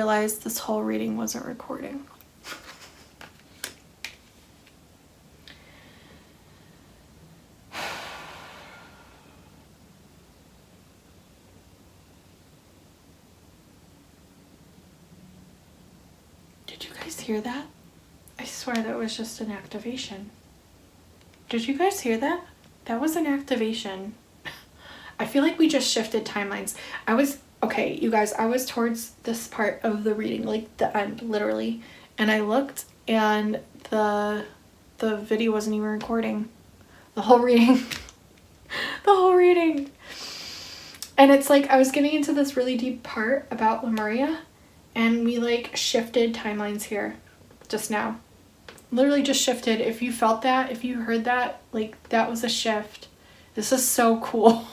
realized this whole reading wasn't recording. Did you guys hear that? I swear that was just an activation. Did you guys hear that? That was an activation. I feel like we just shifted timelines. Okay, you guys, I was towards this part of the reading, like the end, literally. And I looked and the video wasn't even recording. The whole reading. The whole reading. And it's like I was getting into this really deep part about Lemuria, and we like shifted timelines here just now. Literally just shifted. If you felt that, if you heard that, like that was a shift. This is so cool.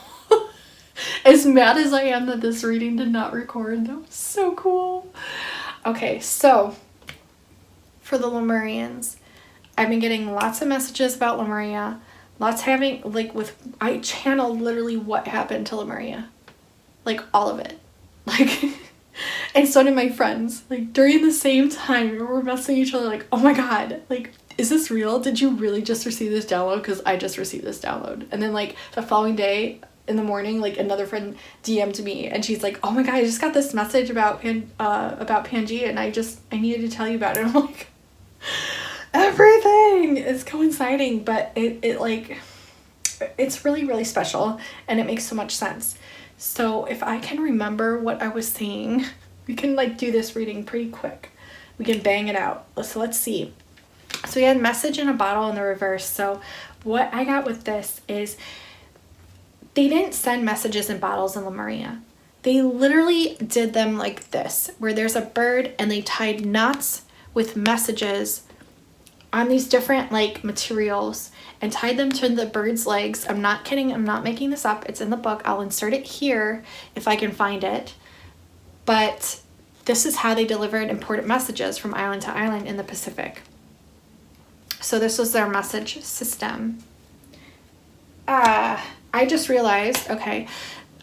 As mad as I am that this reading did not record, that was so cool. Okay, so for the Lemurians, I've been getting lots of messages about Lemuria. I channeled literally what happened to Lemuria. Like all of it. Like, and so did my friends. Like during the same time, we were messaging each other like, oh my God, like, is this real? Did you really just receive this download? Because I just received this download. And then like the following day in the morning, like another friend DM'd me and she's like, oh my God, I just got this message about Pangaea and I needed to tell you about it. I'm like, everything is coinciding, but it's really, really special and it makes so much sense. So if I can remember what I was saying, we can like do this reading pretty quick. We can bang it out. So let's see. So we had message in a bottle in the reverse. So what I got with this is they didn't send messages in bottles in Lemuria. They literally did them like this, where there's a bird and they tied knots with messages on these different like materials and tied them to the bird's legs. I'm not kidding. I'm not making this up. It's in the book. I'll insert it here if I can find it. But this is how they delivered important messages from island to island in the Pacific. So this was their message system. I just realized, okay,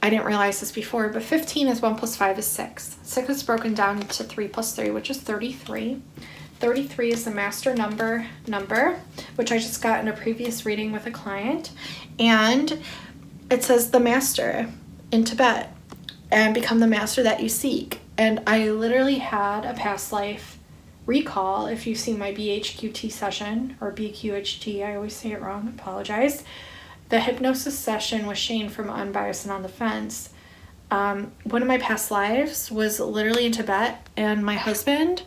I didn't realize this before, but 15 is 1 plus 5 is 6. 6 is broken down into 3 plus 3, which is 33. 33 is the master number, which I just got in a previous reading with a client. And it says the master in Tibet and become the master that you seek. And I literally had a past life recall. If you've seen my BHQT session or BQHT, I always say it wrong, apologize. The hypnosis session with Shane from Unbiased and on the Fence. One of my past lives was literally in Tibet, and my husband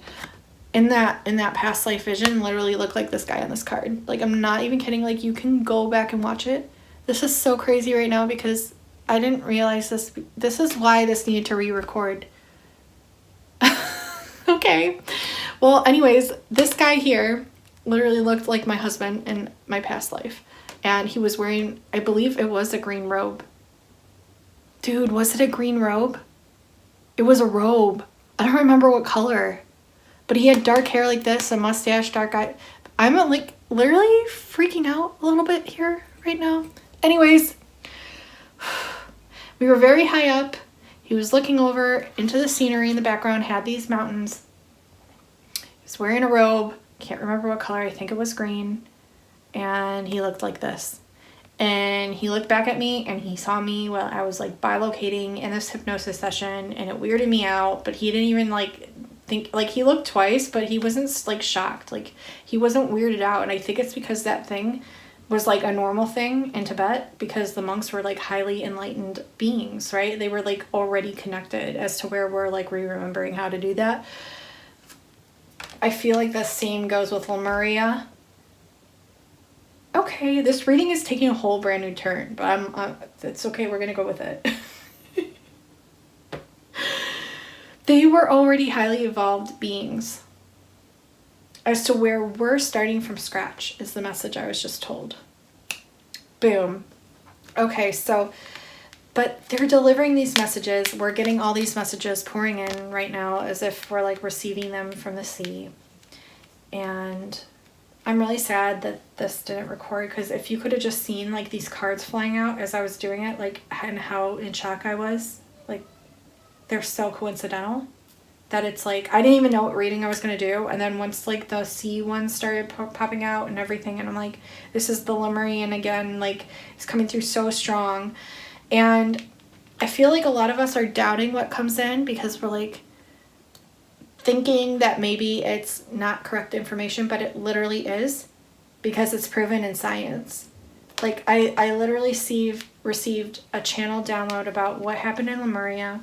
in that past life vision literally looked like this guy on this card. Like, I'm not even kidding. Like, you can go back and watch it. This is so crazy right now because I didn't realize this. This is why this needed to re-record. Okay. Well, anyways, this guy here literally looked like my husband in my past life. And he was wearing, I believe it was a green robe. Dude, was it a green robe? It was a robe. I don't remember what color. But he had dark hair like this, a mustache, dark eye. I'm like literally freaking out a little bit here right now. Anyways, we were very high up. He was looking over into the scenery in the background, had these mountains. He was wearing a robe. Can't remember what color. I think it was green. And he looked like this. And he looked back at me and he saw me while I was like bilocating in this hypnosis session, and it weirded me out, but he didn't even like think, like, he looked twice, but he wasn't like shocked. Like, he wasn't weirded out. And I think it's because that thing was like a normal thing in Tibet, because the monks were like highly enlightened beings, right? They were like already connected, as to where we're like re-remembering how to do that. I feel like the same goes with Lemuria. Okay, this reading is taking a whole brand new turn, but it's okay, we're gonna go with it. They were already highly evolved beings. As to where we're starting from scratch is the message I was just told. Boom. Okay, so, but they're delivering these messages. We're getting all these messages pouring in right now as if we're like receiving them from the sea. And I'm really sad that this didn't record, because if you could have just seen like these cards flying out as I was doing it, like, and how in shock I was, like, they're so coincidental. that it's like, I didn't even know what reading I was going to do. And then once like the sea one started popping out and everything, and I'm like, this is the Lemurian again, like it's coming through so strong. And I feel like a lot of us are doubting what comes in because we're like thinking that maybe it's not correct information, but it literally is, because it's proven in science. Like I literally received a channel download about what happened in Lemuria.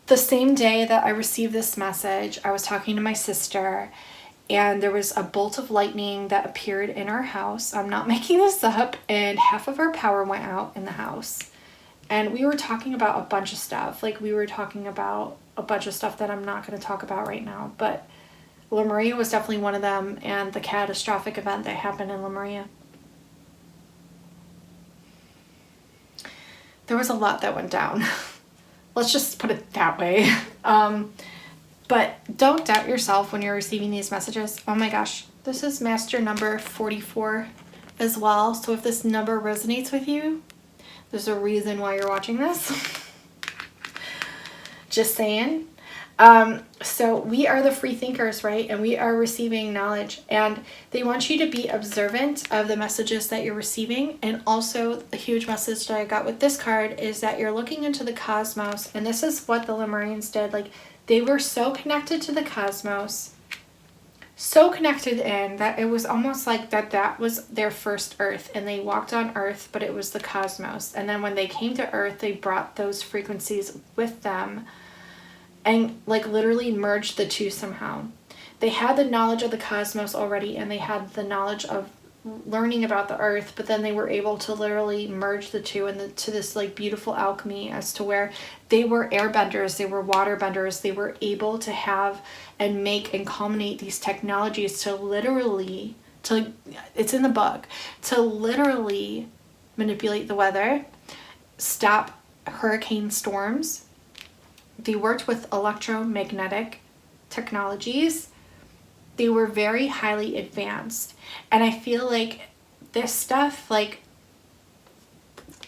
The same day that I received this message, I was talking to my sister, and there was a bolt of lightning that appeared in our house. I'm not making this up, and half of our power went out in the house. And we were talking about a bunch of stuff. Like we were talking about a bunch of stuff that I'm not going to talk about right now, but Lemuria was definitely one of them, and the catastrophic event that happened in Lemuria. There was a lot that went down. Let's just put it that way. But don't doubt yourself when you're receiving these messages. Oh my gosh, this is master number 44 as well. So if this number resonates with you, there's a reason why you're watching this. Just saying. So we are the free thinkers, right? And we are receiving knowledge, and they want you to be observant of the messages that you're receiving. And also a huge message that I got with this card is that you're looking into the cosmos. And this is what the Lemurians did. Like they were so connected to the cosmos, so connected in that it was almost like that was their first earth, and they walked on earth, but it was the cosmos. And then when they came to earth, they brought those frequencies with them and like literally merged the two somehow. They had the knowledge of the cosmos already, and they had the knowledge of learning about the earth, but then they were able to literally merge the two into this like beautiful alchemy, as to where they were airbenders, they were water benders, they were able to have and make and culminate these technologies to literally, it's in the book, to literally manipulate the weather, stop hurricane storms. They worked with electromagnetic technologies. They were very highly advanced. And I feel like this stuff, like,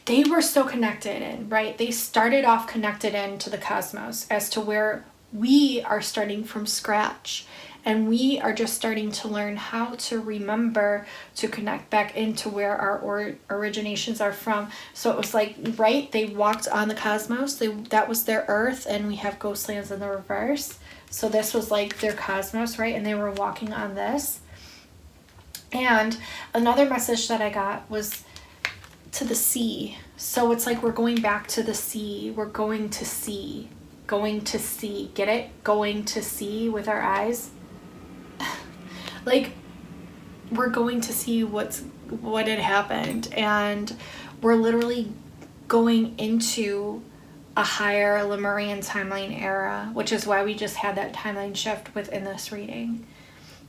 they were so connected in, right? They started off connected into the cosmos, as to where we are starting from scratch. And we are just starting to learn how to remember to connect back into where our originations are from. So it was like, right, they walked on the cosmos. That was their earth, and we have Ghostlands in the reverse. So this was like their cosmos, right? And they were walking on this. And another message that I got was to the sea. So it's like we're going back to the sea. We're going to see. Going to see. Get it? Going to see with our eyes. Like, we're going to see what had happened, and we're literally going into a higher Lemurian timeline era, which is why we just had that timeline shift within this reading.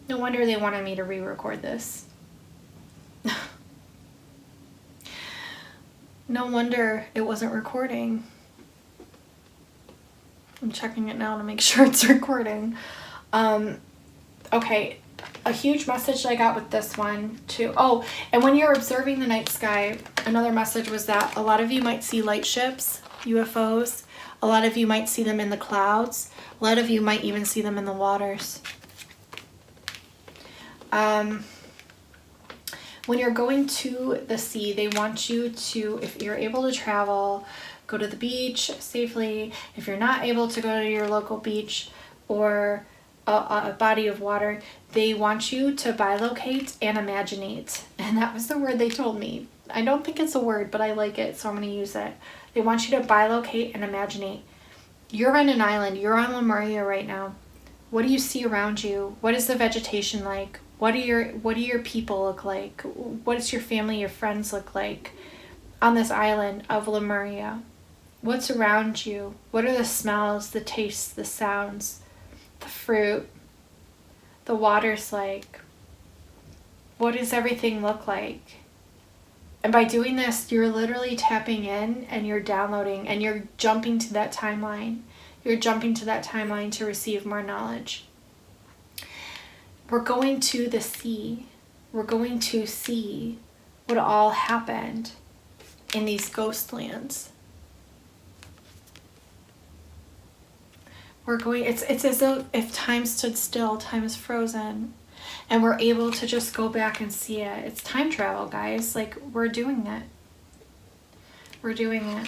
No wonder they wanted me to re-record this. No wonder it wasn't recording. I'm checking it now to make sure it's recording. Okay. A huge message I got with this one too. Oh, and when you're observing the night sky, another message was that a lot of you might see light ships, UFOs. A lot of you might see them in the clouds. A lot of you might even see them in the waters. When you're going to the sea, they want you to, if you're able to travel, go to the beach safely. If you're not able to go to your local beach or a body of water, they want you to bilocate and imaginate. And that was the word they told me. I don't think it's a word, but I like it, so I'm going to use it. They want you to bilocate and imaginate. You're on an island. You're on Lemuria right now. What do you see around you? What is the vegetation like? What do your people look like? What does your family, your friends look like on this island of Lemuria? What's around you? What are the smells, the tastes, the sounds, the fruit, the water's like? What does everything look like? And by doing this, you're literally tapping in, and you're downloading, and you're jumping to that timeline. You're jumping to that timeline to receive more knowledge. We're going to the sea. We're going to see what all happened in these ghost lands. We're going, it's as though if time stood still, time is frozen. And we're able to just go back and see it. It's time travel, guys. Like, we're doing it. We're doing it.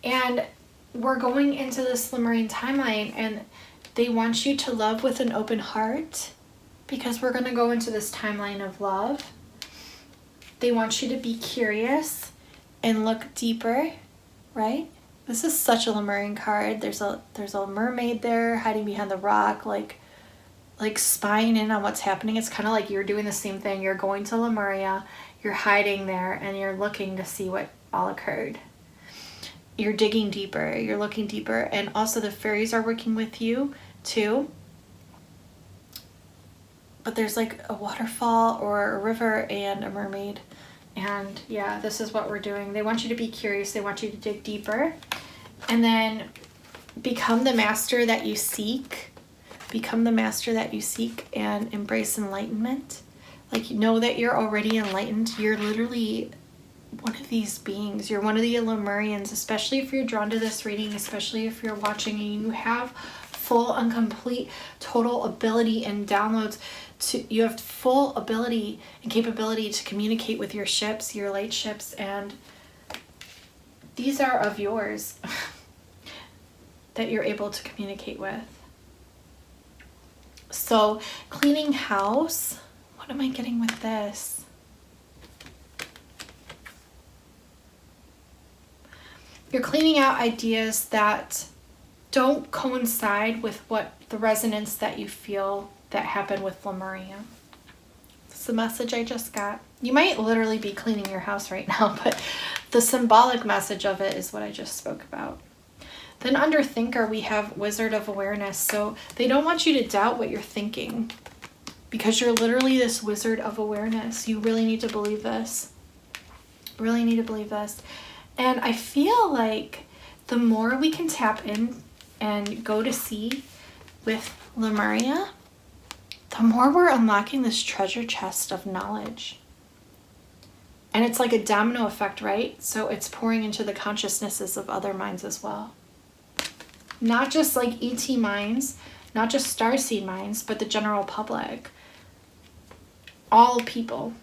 And we're going into this Lemurian timeline, and they want you to love with an open heart, because we're going to go into this timeline of love. They want you to be curious and look deeper, right? This is such a Lemurian card. There's a mermaid there hiding behind the rock, like spying in on what's happening. It's kind of like you're doing the same thing. You're going to Lemuria, you're hiding there, and you're looking to see what all occurred. You're digging deeper, you're looking deeper, and also the fairies are working with you too. But there's like a waterfall or a river and a mermaid. And yeah, this is what we're doing. They want you to be curious. They want you to dig deeper. And then become the master that you seek. Become the master that you seek and embrace enlightenment. Like, know that you're already enlightened. You're literally one of these beings. You're one of the Lemurians, especially if you're drawn to this reading, especially if you're watching and you have full and complete total ability and downloads. You have full ability and capability to communicate with your ships, your light ships, and these are of yours that you're able to communicate with. So, cleaning house. What am I getting with this? You're cleaning out ideas that don't coincide with what the resonance that you feel that happened with Lemuria. That's the message I just got. You might literally be cleaning your house right now, but the symbolic message of it is what I just spoke about. Then under thinker, we have Wizard of Awareness. So they don't want you to doubt what you're thinking, because you're literally this Wizard of Awareness. You really need to believe this. Really need to believe this. And I feel like the more we can tap in and go to sea with Lemuria, the more we're unlocking this treasure chest of knowledge. And it's like a domino effect, right? So it's pouring into the consciousnesses of other minds as well. Not just like ET minds, not just Starseed minds, but the general public. All people.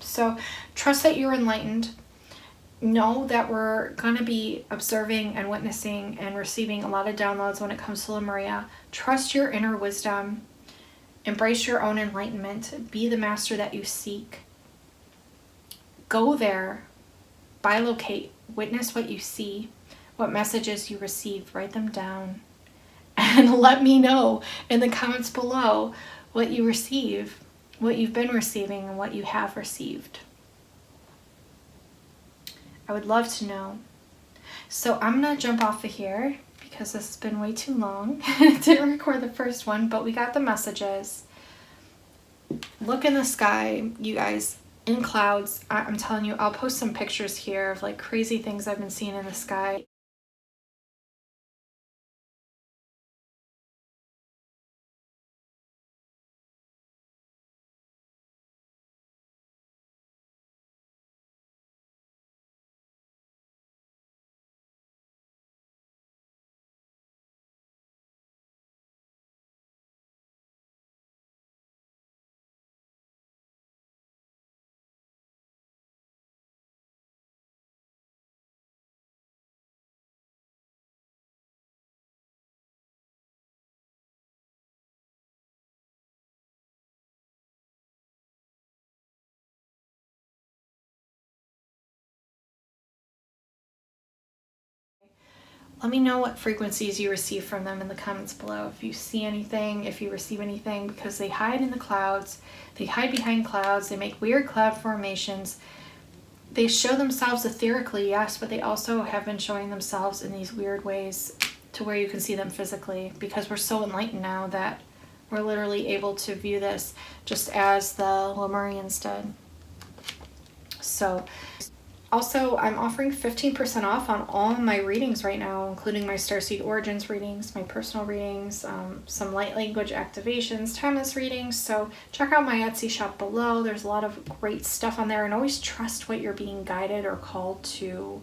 So trust that you're enlightened. Know that we're going to be observing and witnessing and receiving a lot of downloads when it comes to Lemuria. Trust your inner wisdom. Embrace your own enlightenment. Be the master that you seek. Go there. Bilocate. Witness what you see. What messages you receive. Write them down. And let me know in the comments below what you receive, what you've been receiving, and what you have received. I would love to know. So I'm going to jump off of here because this has been way too long. I didn't record the first one, but we got the messages. Look in the sky, you guys, in clouds. I'm telling you, I'll post some pictures here of like crazy things I've been seeing in the sky. Let me know what frequencies you receive from them in the comments below. If you see anything, if you receive anything, because they hide in the clouds, they hide behind clouds, they make weird cloud formations. They show themselves etherically, yes, but they also have been showing themselves in these weird ways to where you can see them physically, because we're so enlightened now that we're literally able to view this just as the Lemurians did. So also, I'm offering 15% off on all my readings right now, including my Starseed Origins readings, my personal readings, some light language activations, timeless readings. So check out my Etsy shop below. There's a lot of great stuff on there, and always trust what you're being guided or called to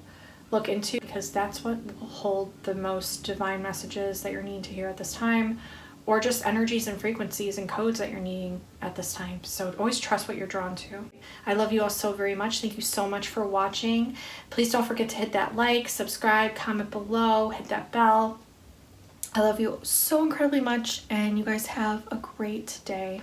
look into, because that's what will hold the most divine messages that you're needing to hear at this time, or just energies and frequencies and codes that you're needing at this time. So always trust what you're drawn to. I love you all so very much. Thank you so much for watching. Please don't forget to hit that like, subscribe, comment below, hit that bell. I love you so incredibly much, and you guys have a great day.